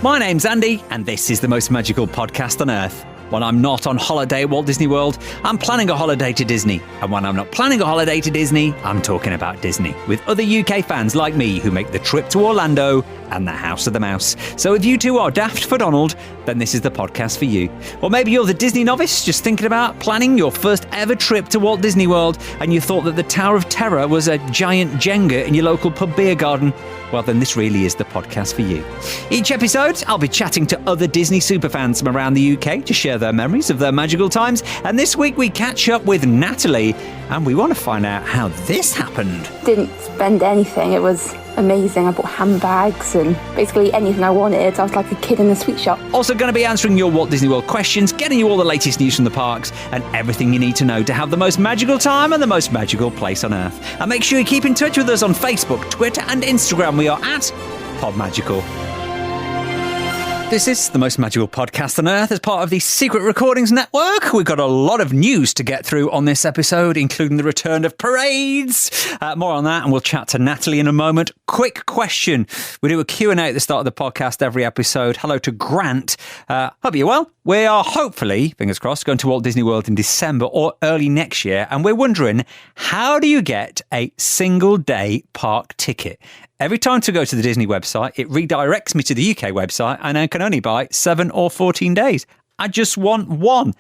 My name's Andy, and this is the most magical podcast on earth. When I'm not on holiday at Walt Disney World, I'm planning a holiday to Disney. And when I'm not planning a holiday to Disney, I'm talking about Disney with other UK fans like me who make the trip to Orlando and the House of the Mouse. So if you too are daft for Donald, then this is the podcast for you. Or maybe you're the Disney novice just thinking about planning your first ever trip to Walt Disney World and you thought that the Tower of Terror was a giant Jenga in your local pub beer garden. Well, then this really is the podcast for you. Each episode, I'll be chatting to other Disney superfans from around the UK to share their memories of their magical times. And this week we catch up with Natalie and we want to find out how this happened. Didn't spend anything. It was amazing. I bought handbags and basically anything I wanted. I was like a kid in a sweet shop. Also going to be answering your Walt Disney World questions, getting you all the latest news from the parks and everything you need to know to have the most magical time and the most magical place on earth. And make sure you keep in touch with us on Facebook, Twitter and Instagram. We are at PodMagical. This is the most magical podcast on earth as part of the Secret Recordings Network. We've got a lot of news to get through on this episode, including the return of parades. More on that, and we'll chat to Natalie in a moment. Quick question. We do a Q&A at the start of the podcast every episode. Hello to Grant. Hope you're well. We are hopefully, fingers crossed, going to Walt Disney World in December or early next year. And we're wondering, how do you get a single day park ticket? Every time to go to the Disney website, it redirects me to the UK website and I can only buy 7 or 14 days. I just want one.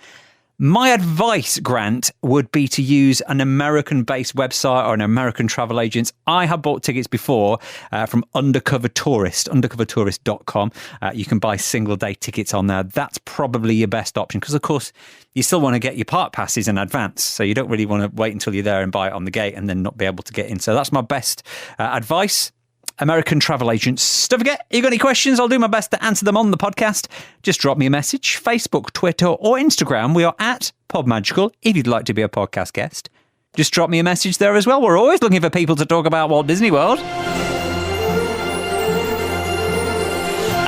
My advice, Grant, would be to use an American-based website or an American travel agent. I have bought tickets before from Undercover Tourist, undercovertourist.com. You can buy single-day tickets on there. That's probably your best option because, of course, you still want to get your park passes in advance. So you don't really want to wait until you're there and buy it on the gate and then not be able to get in. So that's my best advice. American travel agents. Don't forget, if you've got any questions, I'll do my best to answer them on the podcast. Just drop me a message, Facebook, Twitter, or Instagram. We are at PodMagical if you'd like to be a podcast guest. Just drop me a message there as well. We're always looking for people to talk about Walt Disney World.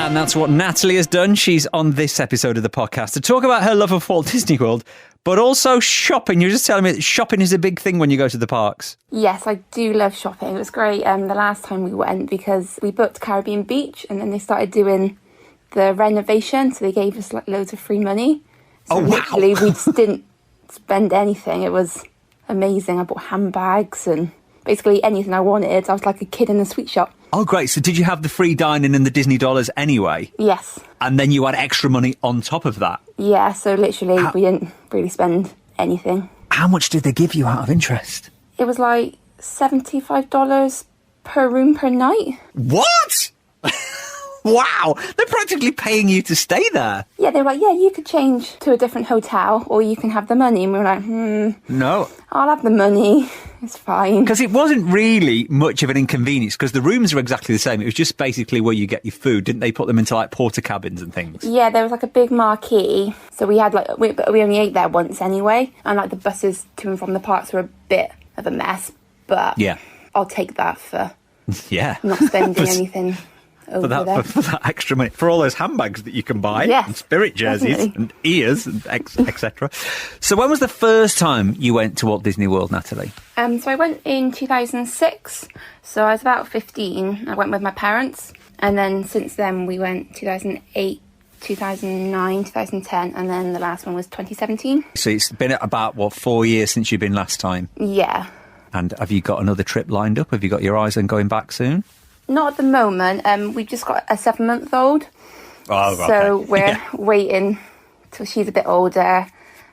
And that's what Natalie has done. She's on this episode of the podcast to talk about her love of Walt Disney World, but also shopping. You're just telling me that shopping is a big thing when you go to the parks. Yes, I do love shopping. It was great the last time we went because we booked Caribbean Beach and then they started doing the renovation. So they gave us like loads of free money. So literally we just didn't spend anything. It was amazing. I bought handbags and basically anything I wanted. I was like a kid in a sweet shop. Oh, great. So did you have the free dining and the Disney dollars anyway? Yes. And then you had extra money on top of that? Yeah, so literally we didn't really spend anything. How much did they give you out of interest? It was like $75 per room per night. What? Wow. They're practically paying you to stay there. Yeah, they were like, yeah, you could change to a different hotel or you can have the money. And we were like, No. I'll have the money. It's fine. Because it wasn't really much of an inconvenience because the rooms are exactly the same. It was just basically where you get your food. Didn't they put them into like porta cabins and things? Yeah, there was like a big marquee. So we had like, we only ate there once anyway. And like the buses to and from the parks were a bit of a mess. But yeah, I'll take that for not spending anything. For that extra money, for all those handbags that you can buy, and spirit jerseys, and ears, and etc. So when was the first time you went to Walt Disney World, Natalie? So I went in 2006, so I was about 15. I went with my parents, and then since then we went 2008, 2009, 2010, and then the last one was 2017. So it's been about, 4 years since you've been last time? Yeah. And have you got another trip lined up? Have you got your eyes on going back soon? Not at the moment. We've just got a 7-month-old. Oh, okay. So we're waiting till she's a bit older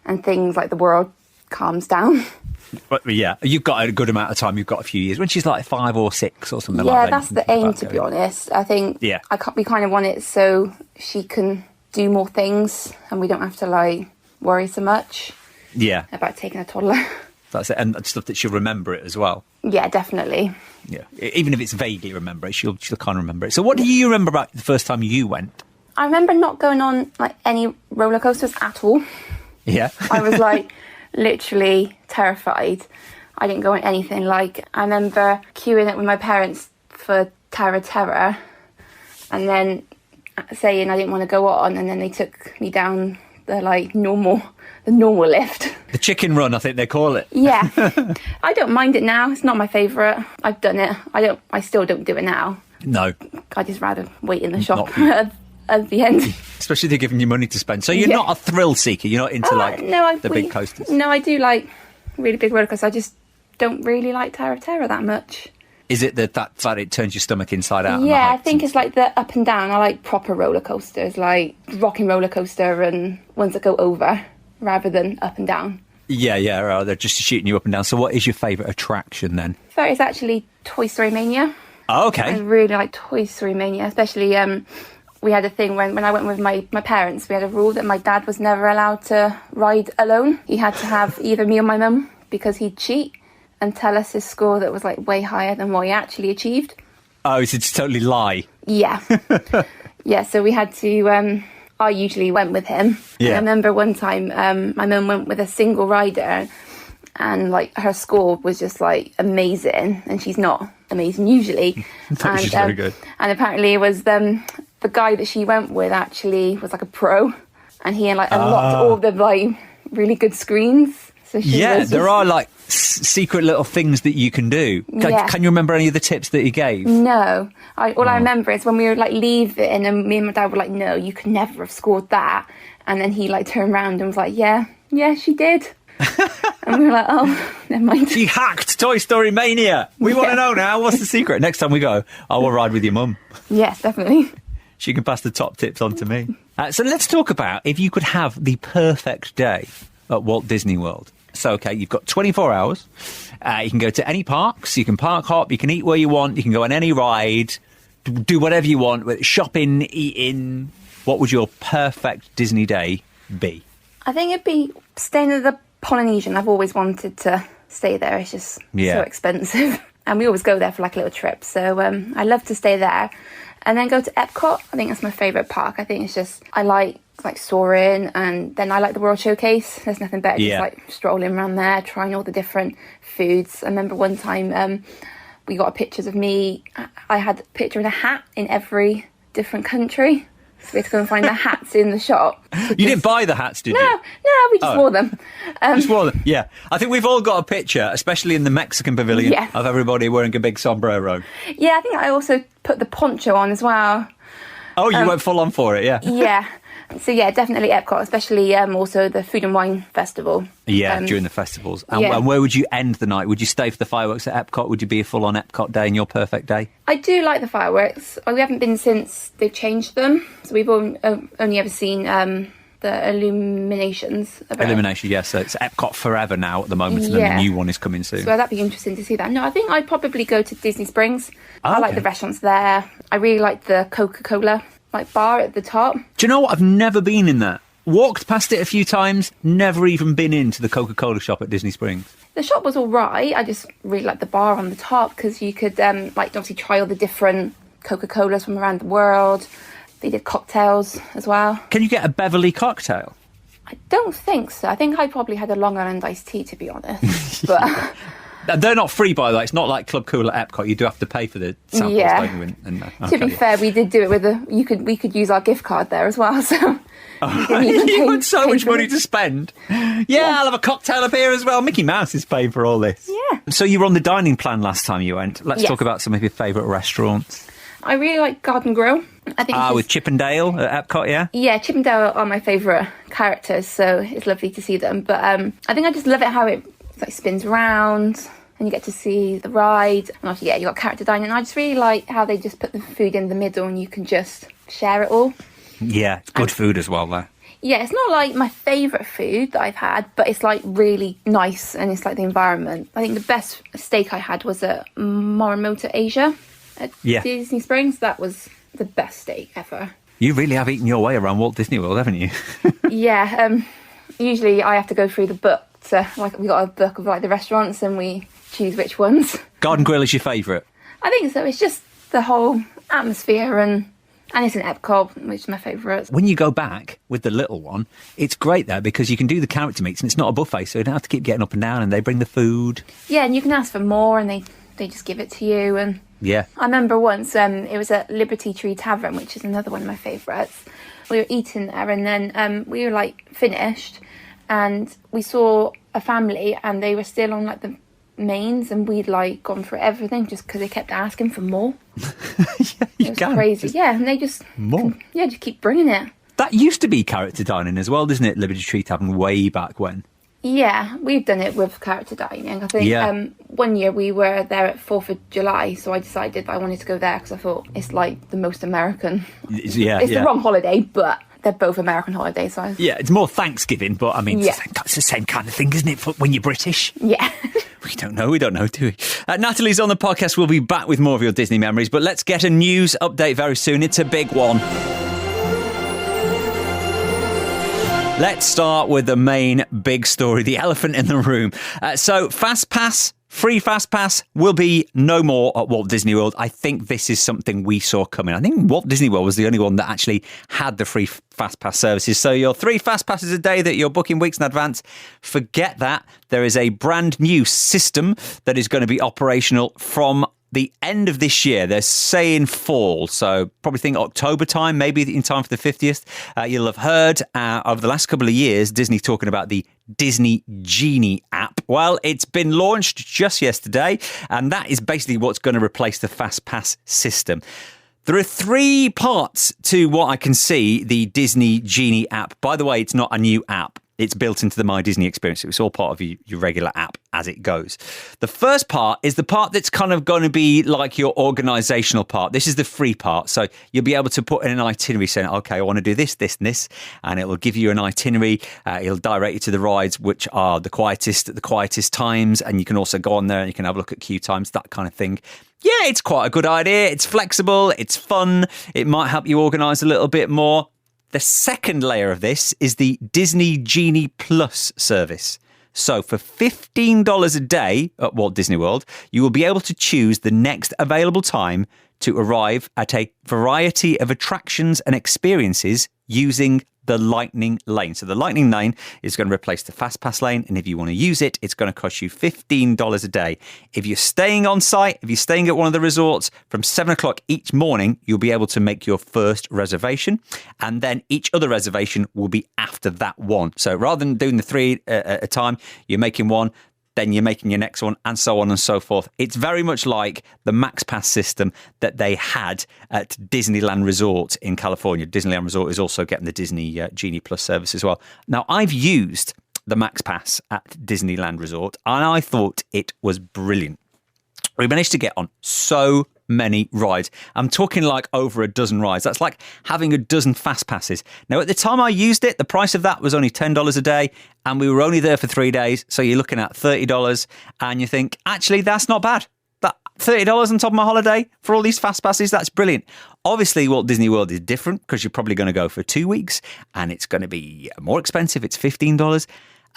and things like the world calms down. But yeah, you've got a good amount of time. You've got a few years. When she's like 5 or 6 or something like that. Yeah, that's the aim, to be honest. I think we kind of want it so she can do more things and we don't have to like worry so much about taking a toddler. That's it. And stuff that she'll remember it as well. Yeah, definitely. Yeah, even if it's vaguely remember it, she'll kind of remember it. So what do you remember about the first time you went? I remember not going on like any roller coasters at all. Yeah. I was like literally terrified. I didn't go on anything. Like I remember queuing it with my parents for Tower of Terror and then saying I didn't want to go on, and then they took me down the like normal lift. The chicken run, I think they call it. Yeah. I don't mind it now. It's not my favourite. I've done it. I still don't do it now. No. I'd just rather wait in the shop at the end. Especially if they're giving you money to spend. So you're not a thrill seeker. You're not into big coasters. No, I do like really big roller coasters. I just don't really like Tower of Terror that much. Is it that it turns your stomach inside out? Yeah, I think it's like the up and down. I like proper roller coasters, like rocking roller coaster and ones that go over rather than up and down. Yeah, right, they're just shooting you up and down. So what is your favourite attraction then? It's actually Toy Story Mania. Oh, okay. I really like Toy Story Mania, especially we had a thing when I went with my parents, we had a rule that my dad was never allowed to ride alone. He had to have either me or my mum because he'd cheat and tell us his score that was like way higher than what he actually achieved. Oh, so it's totally lie. Yeah. Yeah, so we had to... I usually went with him. Yeah. I remember one time my mum went with a single rider and like her score was just like amazing, and she's not amazing usually. And, she's very good. And apparently it was the guy that she went with actually was like a pro, and he had like unlocked all the like really good screens. So there are like secret little things that you can do. Can you remember any of the tips that he gave? No. I remember is when we were like leaving and me and my dad were like, no, you could never have scored that. And then he like turned around and was like, yeah, she did. And we were like, oh, never mind. She hacked Toy Story Mania. We want to know now. What's the secret? Next time we go, I will ride with your mum. Yes, definitely. She can pass the top tips on to me. So let's talk about if you could have the perfect day at Walt Disney World. So, okay, you've got 24 hours. You can go to any parks. You can park hop. You can eat where you want. You can go on any ride. Do whatever you want. Shopping, eating. What would your perfect Disney day be? I think it'd be staying at the Polynesian. I've always wanted to stay there. It's just so expensive. And we always go there for like a little trip. So I love to stay there. And then go to Epcot. I think that's my favourite park. I think it's just, I like soaring, and then I like the World Showcase. There's nothing better just like strolling around there, trying all the different foods. I remember one time we got pictures of me. I had a picture in a hat in every different country. So we had to go and find the hats in the shop. You didn't buy the hats, did you? No, we just wore them. Just wore them, yeah. I think we've all got a picture, especially in the Mexican pavilion, of everybody wearing a big sombrero. Yeah, I think I also put the poncho on as well. Oh, you went full on for it, yeah. Yeah. So yeah, definitely Epcot, especially also the Food and Wine Festival. Yeah, during the festivals. And where would you end the night? Would you stay for the fireworks at Epcot? Would you be a full-on Epcot day in your perfect day? I do like the fireworks. We haven't been since they've changed them. So we've only ever seen the illuminations. Illumination, yes. So it's Epcot forever now at the moment, and then the new one is coming soon. So that'd be interesting to see that. No, I think I'd probably go to Disney Springs. I like the restaurants there. I really like the Coca-Cola bar at the top. Do you know what? I've never been in that. Walked past it a few times, never even been into the Coca-Cola shop at Disney Springs. The shop was all right. I just really liked the bar on the top because you could obviously try all the different Coca-Colas from around the world. They did cocktails as well. Can you get a Beverly cocktail? I don't think so. I think I probably had a Long Island iced tea, to be honest. But they're not free, by the way. It's not like Club Cool at Epcot. You do have to pay for the samples, don't you? To be fair, we did do it with we could use our gift card there as well. So you had so much money to spend. Yeah, I'll have a cocktail up here as well. Mickey Mouse is paying for all this. Yeah. So you were on the dining plan last time you went. Let's talk about some of your favourite restaurants. I really like Garden Grill. I think with Chip and Dale at Epcot, yeah? Yeah, Chip and Dale are my favourite characters, so it's lovely to see them. But I think I just love it how it spins around and you get to see the ride. And also, you got character dining. And I just really like how they just put the food in the middle and you can just share it all. Yeah, it's good food as well there. Yeah, it's not like my favourite food that I've had, but it's like really nice and it's like the environment. I think the best steak I had was at Morimoto Asia at Disney Springs. That was the best steak ever. You really have eaten your way around Walt Disney World, haven't you? Yeah, usually I have to go through the book. So we got a book of the restaurants and we choose which ones. Garden Grill is your favourite? I think so. It's just the whole atmosphere and it's in Epcot, which is my favourite. When you go back with the little one, it's great there because you can do the character meets and it's not a buffet, so you don't have to keep getting up and down and they bring the food. Yeah, and you can ask for more and they just give it to you. And yeah. I remember once, it was at Liberty Tree Tavern, which is another one of my favourites. We were eating there and then we were finished and we saw a family and they were still on the mains and we'd gone for everything just because they kept asking for more. You It was can. crazy. Just Yeah, and they just more. just keep bringing it. That used to be character dining as well, didn't it? Liberty Tree Tavern way back when. Yeah, we've done it with character dining. I think Yeah. one year we were there at 4th of July, so I decided I wanted to go there because I thought it's like the most American. It's the wrong holiday, but they're both American holidays. So Yeah, it's more Thanksgiving, but I mean, it's the same kind of thing, isn't it, when you're British? Yeah. We don't know, do we? Natalie's on the podcast. We'll be back with more of your Disney memories, but let's get a news update very soon. It's a big one. Let's start with the main big story, the elephant in the room. So FastPass, free FastPass, will be no more at Walt Disney World. I think this is something we saw coming. I think Walt Disney World was the only one that actually had the free FastPass services. So your 3 FastPasses a day that you're booking weeks in advance, forget that. There is a brand new system that is going to be operational from the end of this year. They're saying fall, so probably think October time, maybe in time for the 50th. You'll have heard over the last couple of years Disney talking about the Disney Genie app. Well, it's been launched just yesterday, and that is basically what's going to replace the FastPass system. There are 3 parts to what I can see the Disney Genie app. By the way, it's not a new app. It's built into the My Disney experience. It's all part of your regular app as it goes. The first part is the part that's kind of going to be like your organisational part. This is the free part. So you'll be able to put in an itinerary saying, okay, I want to do this, this, and this. And it will give you an itinerary. It'll direct you to the rides, which are the quietest at the quietest times. And you can also go on there and you can have a look at queue times, that kind of thing. Yeah, it's quite a good idea. It's flexible. It's fun. It might help you organise a little bit more. The second layer of this is the Disney Genie Plus service. So for $15 a day at Walt Disney World, you will be able to choose the next available time to arrive at a variety of attractions and experiences using the Lightning Lane. So the Lightning Lane is going to replace the FastPass lane, and if you want to use it, it's going to cost you $15 a day. If you're staying on site, if you're staying at one of the resorts from 7 o'clock each morning, you'll be able to make your first reservation, and then each other reservation will be after that one. So rather than doing the 3 at a time, you're making one, then you're making your next one, and so on and so forth. It's very much like the MaxPass system that they had at Disneyland Resort in California. Disneyland Resort is also getting the Disney Genie Plus service as well. Now, I've used the MaxPass at Disneyland Resort, and I thought it was brilliant. We managed to get on so many rides. I'm talking like over a dozen rides. That's like having a dozen fast passes. Now, at the time I used it, the price of that was only $10 a day, and we were only there for 3 days. So you're looking at $30, and you think, actually, that's not bad. That $30 on top of my holiday for all these fast passes, that's brilliant. Obviously, Walt Disney World is different because you're probably going to go for 2 weeks, and it's going to be more expensive. It's $15.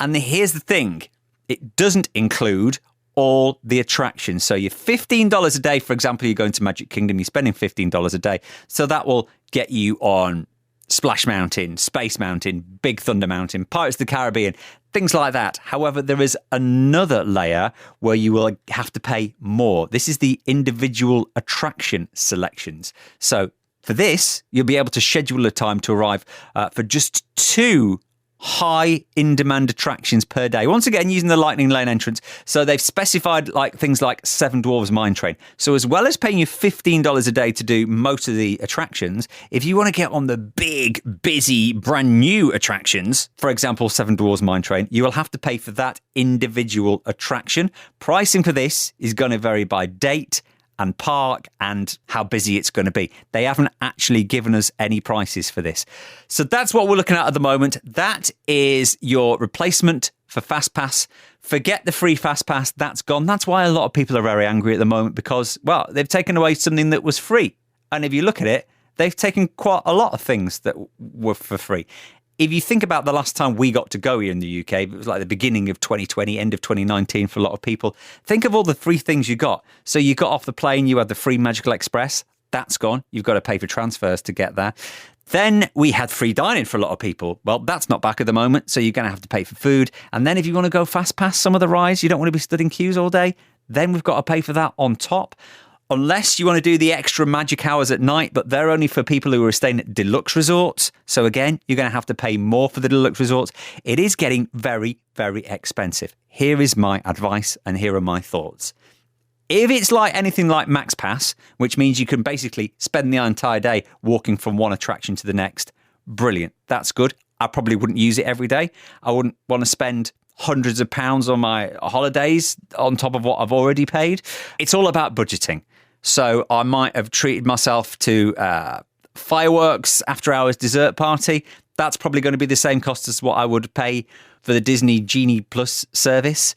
And here's the thing. It doesn't include all the attractions. So you're $15 a day. For example, you're going to Magic Kingdom, you're spending $15 a day. So that will get you on Splash Mountain, Space Mountain, Big Thunder Mountain, Pirates of the Caribbean, things like that. However, there is another layer where you will have to pay more. This is the individual attraction selections. So for this, you'll be able to schedule a time to arrive for just 2 high in-demand attractions per day. Once again, using the Lightning Lane entrance. So they've specified like things like Seven Dwarfs Mine Train. So as well as paying you $15 a day to do most of the attractions, if you want to get on the big, busy, brand new attractions, for example, Seven Dwarfs Mine Train, you will have to pay for that individual attraction. Pricing for this is going to vary by date and park and how busy it's going to be. They haven't actually given us any prices for this. So that's what we're looking at the moment. That is your replacement for FastPass. Forget the free FastPass. That's gone. That's why a lot of people are very angry at the moment because, well, they've taken away something that was free. And if you look at it, they've taken quite a lot of things that were for free. If you think about the last time we got to go here in the UK, it was like the beginning of 2020, end of 2019 for a lot of people. Think of all the free things you got. So you got off the plane, you had the free Magical Express. That's gone. You've got to pay for transfers to get there. Then we had free dining for a lot of people. Well, that's not back at the moment, so you're going to have to pay for food. And then if you want to go fast past some of the rides, you don't want to be stood in queues all day, then we've got to pay for that on top. Unless you want to do the extra magic hours at night, but they're only for people who are staying at deluxe resorts. So again, you're going to have to pay more for the deluxe resorts. It is getting very, very expensive. Here is my advice and here are my thoughts. If it's like anything like Max Pass, which means you can basically spend the entire day walking from one attraction to the next, brilliant. That's good. I probably wouldn't use it every day. I wouldn't want to spend hundreds of pounds on my holidays on top of what I've already paid. It's all about budgeting. So I might have treated myself to fireworks, after hours dessert party. That's probably going to be the same cost as what I would pay for the Disney Genie Plus service.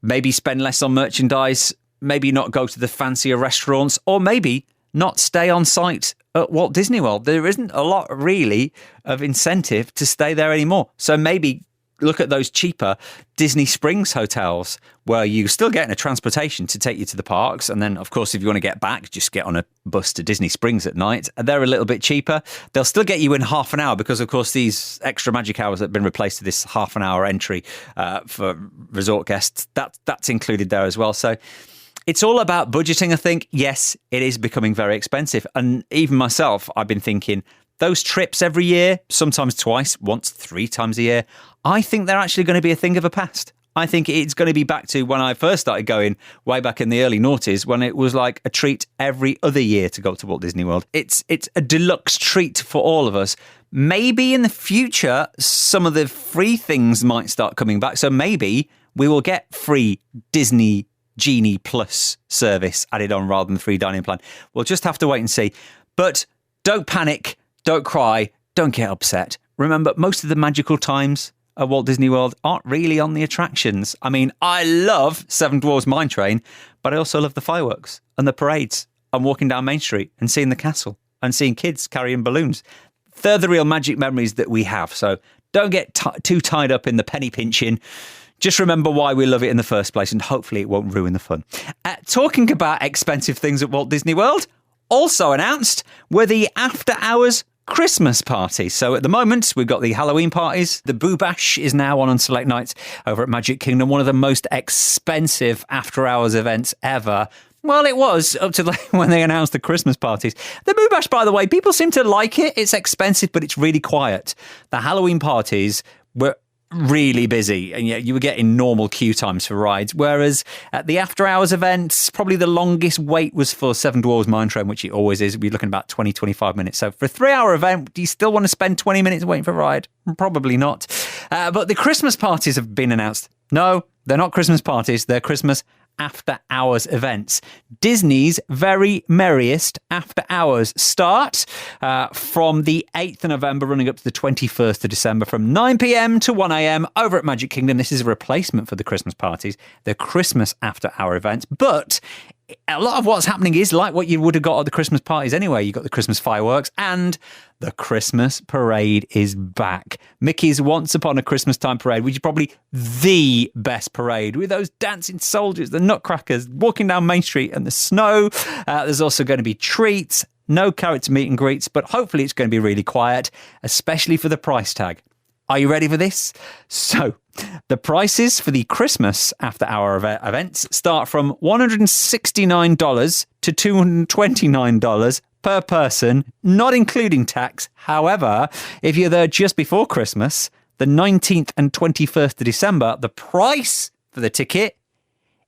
Maybe spend less on merchandise, maybe not go to the fancier restaurants, or maybe not stay on site at Walt Disney World. There isn't a lot really of incentive to stay there anymore. So maybe look at those cheaper Disney Springs hotels where you're still getting a transportation to take you to the parks. And then, of course, if you want to get back, just get on a bus to Disney Springs at night. They're a little bit cheaper. They'll still get you in half an hour because, of course, these extra magic hours that have been replaced with this half an hour entry for resort guests, that's included there as well. So it's all about budgeting, I think. Yes, it is becoming very expensive. And even myself, I've been thinking, those trips every year, sometimes twice, once, 3 times a year, I think they're actually going to be a thing of the past. I think it's going to be back to when I first started going way back in the early noughties, when it was like a treat every other year to go to Walt Disney World. It's a deluxe treat for all of us. Maybe in the future, some of the free things might start coming back. So maybe we will get free Disney Genie Plus service added on rather than the free dining plan. We'll just have to wait and see. But don't panic. Don't cry. Don't get upset. Remember, most of the magical times at Walt Disney World aren't really on the attractions. I mean, I love Seven Dwarfs Mine Train, but I also love the fireworks and the parades and walking down Main Street and seeing the castle and seeing kids carrying balloons. They're the real magic memories that we have. So don't get too tied up in the penny pinching. Just remember why we love it in the first place, and hopefully it won't ruin the fun. Talking about expensive things at Walt Disney World, also announced were the after-hours Christmas party. So at the moment, we've got the Halloween parties. The Boo Bash is now on select nights over at Magic Kingdom, one of the most expensive after-hours events ever. Well, it was up to when they announced the Christmas parties. The Boo Bash, by the way, people seem to like it. It's expensive, but it's really quiet. The Halloween parties were really busy, and yet you were getting normal queue times for rides, whereas at the after hours events, probably the longest wait was for Seven Dwarfs Mine Train, which it always is. We're looking about 20-25 minutes. So for a 3-hour event, do you still want to spend 20 minutes waiting for a ride? Probably not. But the Christmas parties have been announced. No, they're not Christmas parties, they're Christmas after hours events. Disney's very merriest after hours start from the 8th of November running up to the 21st of December from 9 p.m. to 1 a.m. over at Magic Kingdom. This is a replacement for the Christmas parties, the Christmas after hour events. But a lot of what's happening is like what you would have got at the Christmas parties anyway. You got the Christmas fireworks, and the Christmas parade is back. Mickey's Once Upon a Christmas Time parade, which is probably the best parade, with those dancing soldiers, the nutcrackers, walking down Main Street and the snow. There's also going to be treats, no character meet and greets, but hopefully it's going to be really quiet, especially for the price tag. Are you ready for this? So, the prices for the Christmas after-hour events start from $169 to $229 per person, not including tax. However, if you're there just before Christmas, the 19th and 21st of December, the price for the ticket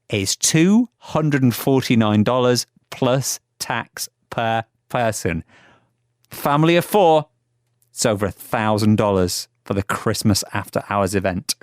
is $249 plus tax per person. Family of 4, it's over $1,000 for the Christmas after hours event.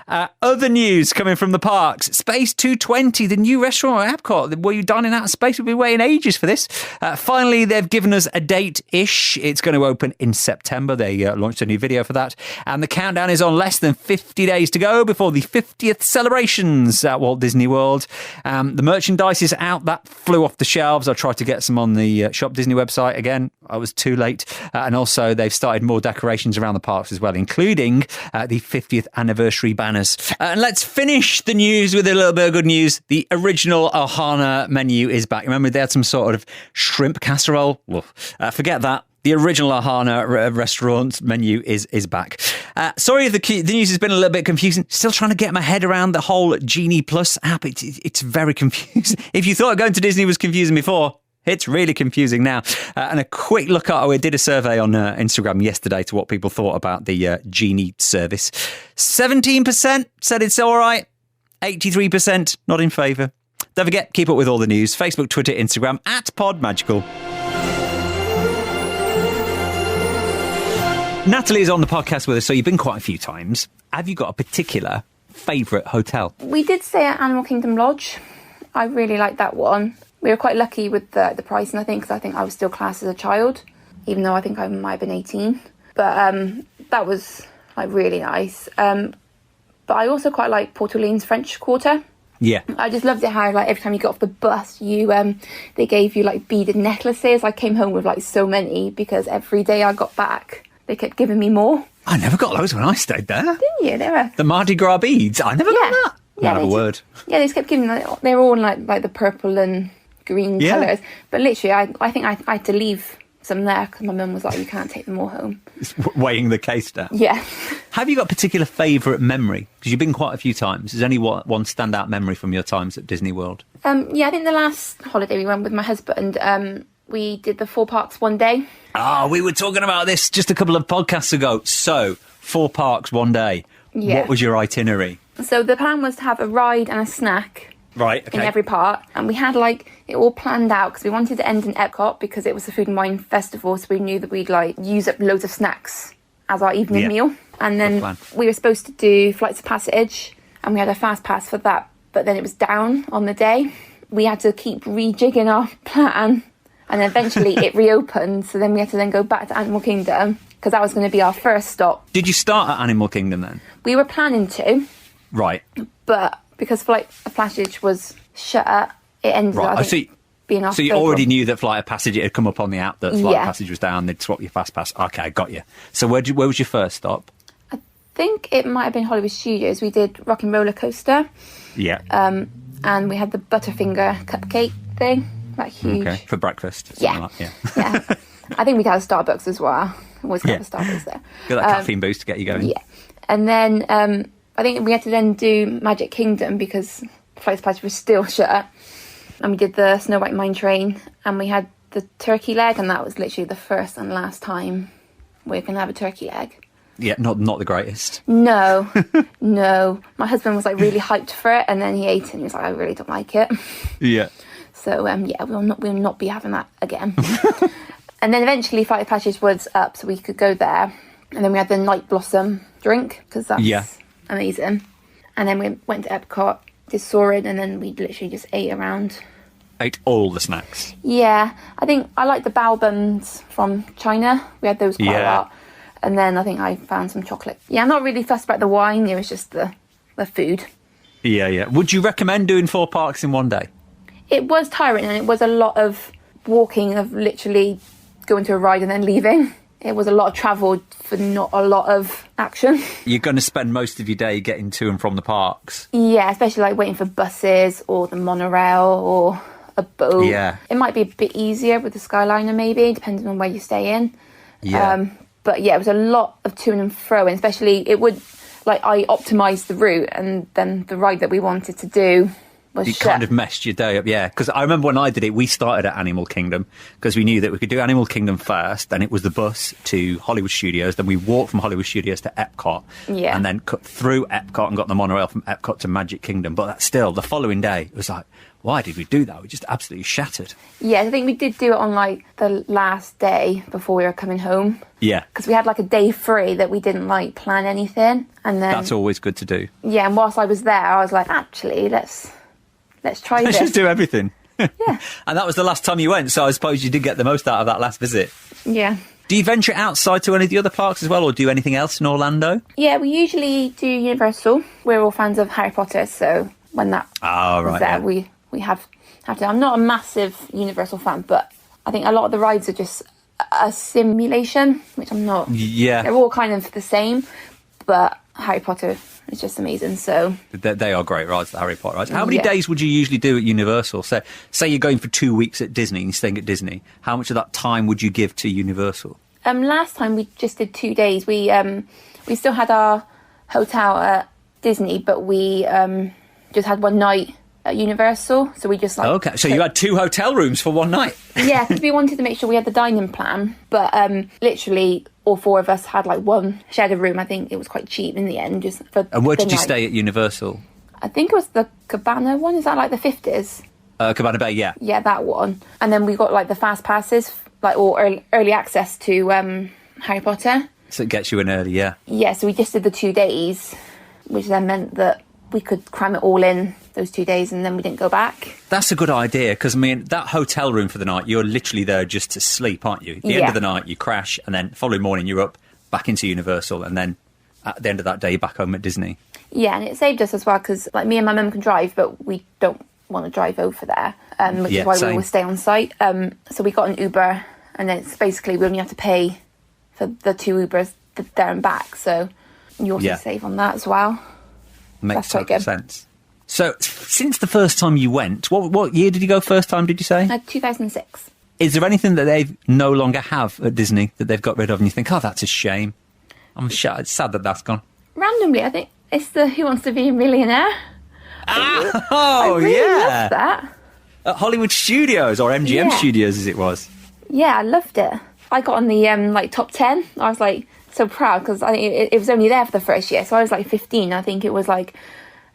Other news coming from the parks. Space 220, the new restaurant at Epcot. Were you dining out of space? We've been waiting ages for this. Finally, they've given us a date-ish. It's going to open in September. They launched a new video for that. And the countdown is on less than 50 days to go before the 50th celebrations at Walt Disney World. The merchandise is out. That flew off the shelves. I tried to get some on the Shop Disney website. Again, I was too late. And also, they've started more decorations around the parks as well, including the 50th anniversary banners. And let's finish the news with a little bit of good news. The original Ohana menu is back. Remember, they had some sort of shrimp casserole? Well, forget that. The original Ohana restaurant menu is back. Sorry if the news has been a little bit confusing. Still trying to get my head around the whole Genie Plus app. It's very confusing. If you thought going to Disney was confusing before, it's really confusing now. And a quick look at, we did a survey on Instagram yesterday to what people thought about the Genie service. 17% said it's all right. 83% not in favour. Don't forget, keep up with all the news. Facebook, Twitter, Instagram, @PodMagical. Natalie is on the podcast with us, so you've been quite a few times. Have you got a particular favourite hotel? We did stay at Animal Kingdom Lodge. I really liked that one. We were quite lucky with the pricing, I think, because I think I was still classed as a child, even though I think I might have been 18. But that was like really nice. But I also quite like Port Orleans French Quarter. Yeah. I just loved it how like every time you got off the bus, they gave you like beaded necklaces. I came home with like so many because every day I got back, they kept giving me more. I never got those when I stayed there. Didn't you? They were... The Mardi Gras beads. I never got that. Yeah, Not a word. Yeah, they just kept giving like, they were all in like the purple and green colours. But literally, I think I had to leave some there because my mum was like, you can't take them all home. It's weighing the case down. Yeah. Have you got a particular favourite memory? Because you've been quite a few times. Is there any one standout memory from your times at Disney World? Yeah, I think the last holiday we went with my husband, we did the 4 parks one day. Oh, we were talking about this just a couple of podcasts ago. So, 4 parks one day. Yeah. What was your itinerary? So the plan was to have a ride and a snack. Right, okay. In every part, and we had like it all planned out because we wanted to end in Epcot because it was the Food and Wine Festival, so we knew that we'd like use up loads of snacks as our evening meal. And then we were supposed to do Flights of Passage, and we had a FastPass for that, but then it was down on the day. We had to keep rejigging our plan, and then eventually it reopened, so then we had to then go back to Animal Kingdom because that was going to be our first stop. Did you start at Animal Kingdom then? We were planning to. Right. But because Flight of Passage was shut, it ended up being our So you already knew that Flight of Passage, it had come up on the app that Flight of Passage was down, they'd swap your FastPass. Okay, I got you. So where was your first stop? I think it might have been Hollywood Studios. We did Rock and Roller Coaster. Yeah. And we had the Butterfinger cupcake thing. That huge. Okay, for breakfast. Yeah. Yeah. I think we got a Starbucks as well. Always got a Starbucks there. Got that caffeine boost to get you going. Yeah. And then I think we had to then do Magic Kingdom because Flight of Passage was still shut. And we did the Snow White Mine Train, and we had the turkey leg, and that was literally the first and last time we're going to have a turkey leg. Yeah, not the greatest. No, no. My husband was like really hyped for it, and then he ate it and he was like, I really don't like it. Yeah. So we'll not be having that again. And then eventually Flight of Passage was up, so we could go there. And then we had the Night Blossom drink because that's amazing. And then we went to Epcot, did Soarin', and then we literally just ate around. Ate all the snacks. Yeah, I think I like the bao buns from China. We had those quite a lot. And then I think I found some chocolate. Yeah, I'm not really fussed about the wine. It was just the food. Yeah. Would you recommend doing 4 parks in one day? It was tiring, and it was a lot of walking, of literally going to a ride and then leaving. It was a lot of travel for not a lot of action. You're going to spend most of your day getting to and from the parks. Yeah, especially like waiting for buses or the monorail or a boat. Yeah. It might be a bit easier with the Skyliner maybe, depending on where you stay in. Yeah. But yeah, it was a lot of to and fro, and especially it would, like I optimised the route, and then the ride that we wanted to do was It kind of messed your day up, yeah. Because I remember when I did it, we started at Animal Kingdom because we knew that we could do Animal Kingdom first, then it was the bus to Hollywood Studios, then we walked from Hollywood Studios to Epcot, and then cut through Epcot and got the monorail from Epcot to Magic Kingdom. But that's still, the following day, it was like, why did we do that? We just absolutely shattered. Yeah, I think we did do it on like the last day before we were coming home. Yeah. Because we had like a day free that we didn't like plan anything. And then That's always good to do. Yeah, and whilst I was there, I was like, actually, let's try this. Let's just do everything. Yeah. And that was the last time you went, so I suppose you did get the most out of that last visit. Yeah. Do you venture outside to any of the other parks as well, or do anything else in Orlando? Yeah, we usually do Universal. We're all fans of Harry Potter, so when that was there, we have to. I'm not a massive Universal fan, but I think a lot of the rides are just a simulation, which I'm not. Yeah. They're all kind of the same, but Harry Potter is just amazing, so. They are great rides, the Harry Potter rides. How many days would you usually do at Universal? So, say you're going for 2 weeks at Disney and you're staying at Disney. How much of that time would you give to Universal? Last time we just did 2 days. We still had our hotel at Disney, but we just had one night at Universal, so we just like... Okay, so you had 2 hotel rooms for one night? Yeah, because we wanted to make sure we had the dining plan, but literally all 4 of us had like one shared a room. I think it was quite cheap in the end. Just for And where did you night. stay at Universal? I think it was the Cabana one. Is that like the 50s? Cabana Bay, yeah. Yeah, that one. And then we got like the fast passes, like or early access to Harry Potter. So it gets you in early, yeah. Yeah, so we just did the 2 days, which then meant that we could cram it all in those 2 days and then we didn't go back. That's a good idea, because, I mean, that hotel room for the night, you're literally there just to sleep, aren't you? At the end of the night, you crash, and then following morning, you're up, back into Universal, and then at the end of that day, you're back home at Disney. Yeah, and it saved us as well, because like me and my mum can drive, but we don't want to drive over there, which is why we always stay on site. So we got an Uber, and then it's basically we only have to pay for the 2 Ubers there and back, so you also save on that as well. Makes total sense. So, since the first time you went, what year did you go first time, did you say? 2006. Is there anything that they no longer have at Disney that they've got rid of and you think, oh, that's a shame? It's sad that that's gone. Randomly, I think it's the Who Wants to Be a Millionaire. I really loved that. At Hollywood Studios, or MGM Studios as it was. Yeah, I loved it. I got on the top 10. I was like so proud because I think it was only there for the first year. So I was like 15. I think it was like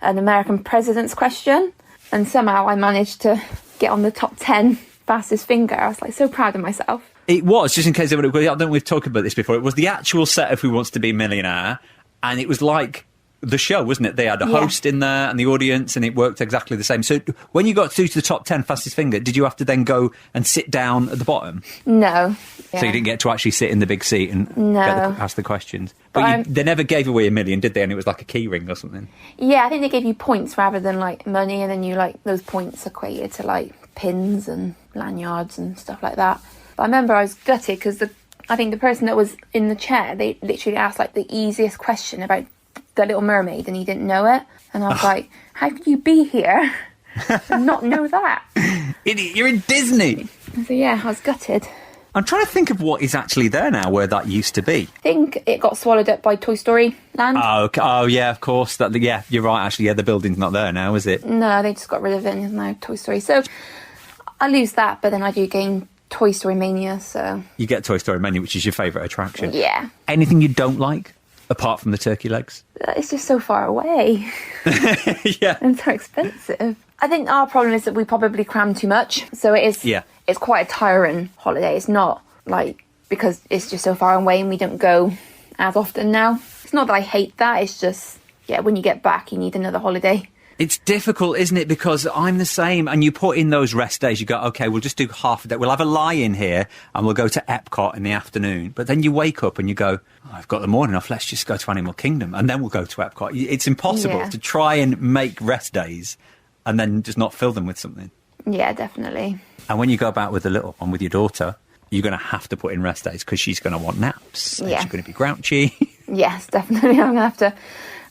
an American president's question. And somehow I managed to get on the top 10 fastest finger. I was like so proud of myself. It was, just in case I don't know, we've talked about this before. It was the actual set of Who Wants to Be a Millionaire. And it was like the show, wasn't it? They had a host in there and the audience, and it worked exactly the same. So when you got through to the top 10 fastest finger, did you have to then go and sit down at the bottom? No. So you didn't get to actually sit in the big seat and ask the questions? But they never gave away $1 million, did they? And it was like a key ring or something? Yeah, I think they gave you points rather than like money, and then you like those points equated to like pins and lanyards and stuff like that. But I remember I was gutted because I think the person that was in the chair, they literally asked like the easiest question about the Little Mermaid and he didn't know it. And I was like, how could you be here and not know that? Idiot, you're in Disney. So yeah, I was gutted. I'm trying to think of what is actually there now where that used to be. I think it got swallowed up by Toy Story Land. Oh, okay. Oh yeah, of course. Yeah, you're right, actually. Yeah, the building's not there now, is it? No, they just got rid of it and it's now Toy Story. So I lose that, but then I do gain Toy Story Mania, so... You get Toy Story Mania, which is your favourite attraction. Yeah. Anything you don't like, apart from the turkey legs? It's just so far away. Yeah. And so expensive. I think our problem is that we probably cram too much. So it is... Yeah. It's quite a tiring holiday. It's not, like, because it's just so far away and we don't go as often now. It's not that I hate that, it's just, yeah, when you get back, you need another holiday. It's difficult, isn't it? Because I'm the same. And you put in those rest days. You go, OK, we'll just do half a day. We'll have a lie-in here and we'll go to Epcot in the afternoon. But then you wake up and you go, oh, I've got the morning off. Let's just go to Animal Kingdom. And then we'll go to Epcot. It's impossible to try and make rest days and then just not fill them with something. Yeah, definitely. And when you go about with the little one, with your daughter, you're going to have to put in rest days because she's going to want naps. Yeah. She's going to be grouchy. Yes, definitely. I'm going to have to...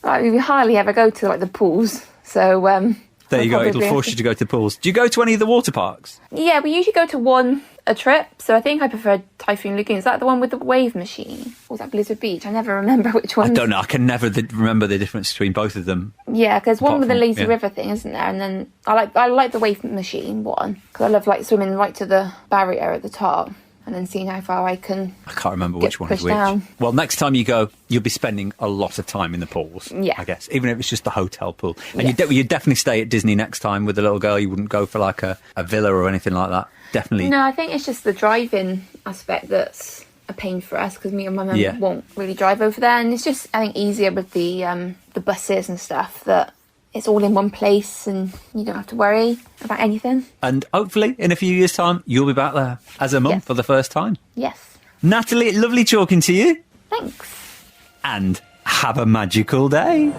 Like, we hardly ever go to, like, the pools. So, there you go. It'll force you to go to pools. Do you go to any of the water parks? Yeah, we usually go to one a trip. So I think I prefer Typhoon Lagoon. Is that the one with the wave machine? Or was that Blizzard Beach? I never remember which one. I don't know. I can never remember the difference between both of them. Yeah, because one with the lazy river thing, isn't there? And then I like the wave machine one because I love like swimming right to the barrier at the top. And then seeing how far I can't remember which one is which. Down. Well, next time you go, you'll be spending a lot of time in the pools. Yeah. I guess. Even if it's just the hotel pool. And you'd definitely stay at Disney next time with the little girl. You wouldn't go for like a villa or anything like that. Definitely. No, I think it's just the driving aspect that's a pain for us because me and my mum won't really drive over there. And it's just, I think, easier with the buses and stuff that it's all in one place and you don't have to worry about anything. And hopefully, in a few years' time, you'll be back there as a mum for the first time. Yes. Natalie, lovely talking to you. Thanks. And have a magical day.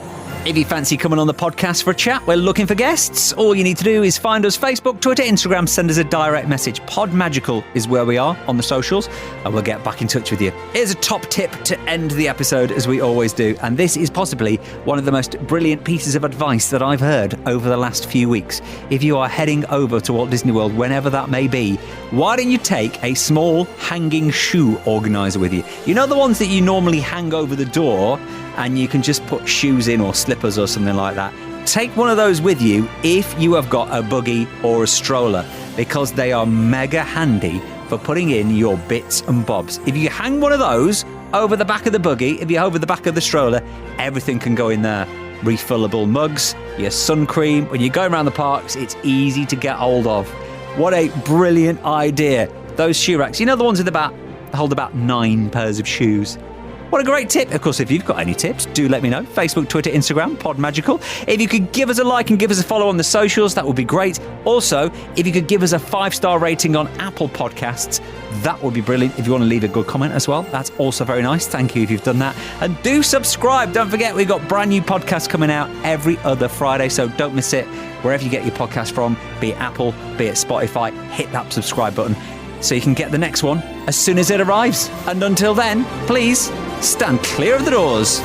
If you fancy coming on the podcast for a chat, we're looking for guests. All you need to do is find us Facebook, Twitter, Instagram, send us a direct message. Podmagical is where we are on the socials, and we'll get back in touch with you. Here's a top tip to end the episode, as we always do, and this is possibly one of the most brilliant pieces of advice that I've heard over the last few weeks. If you are heading over to Walt Disney World, whenever that may be, why don't you take a small hanging shoe organiser with you? You know the ones that you normally hang over the door, and you can just put shoes in or slippers or something like that. Take one of those with you if you have got a buggy or a stroller, because they are mega handy for putting in your bits and bobs. If you hang one of those over the back of the buggy, if you're over the back of the stroller, everything can go in there. refillable mugs, your sun cream. When you're going around the parks, it's easy to get hold of. What a brilliant idea. Those shoe racks, you know, the ones with hold about 9 pairs of shoes. What a great tip. Of course, if you've got any tips, do let me know. Facebook, Twitter, Instagram, Podmagical. If you could give us a like and give us a follow on the socials, that would be great. Also, if you could give us a 5-star rating on Apple Podcasts, that would be brilliant. If you want to leave a good comment as well, that's also very nice. Thank you if you've done that. And do subscribe. Don't forget, we've got brand new podcasts coming out every other Friday, so don't miss it. Wherever you get your podcast from, be it Apple, be it Spotify, hit that subscribe button so you can get the next one as soon as it arrives. And until then, please stand clear of the doors.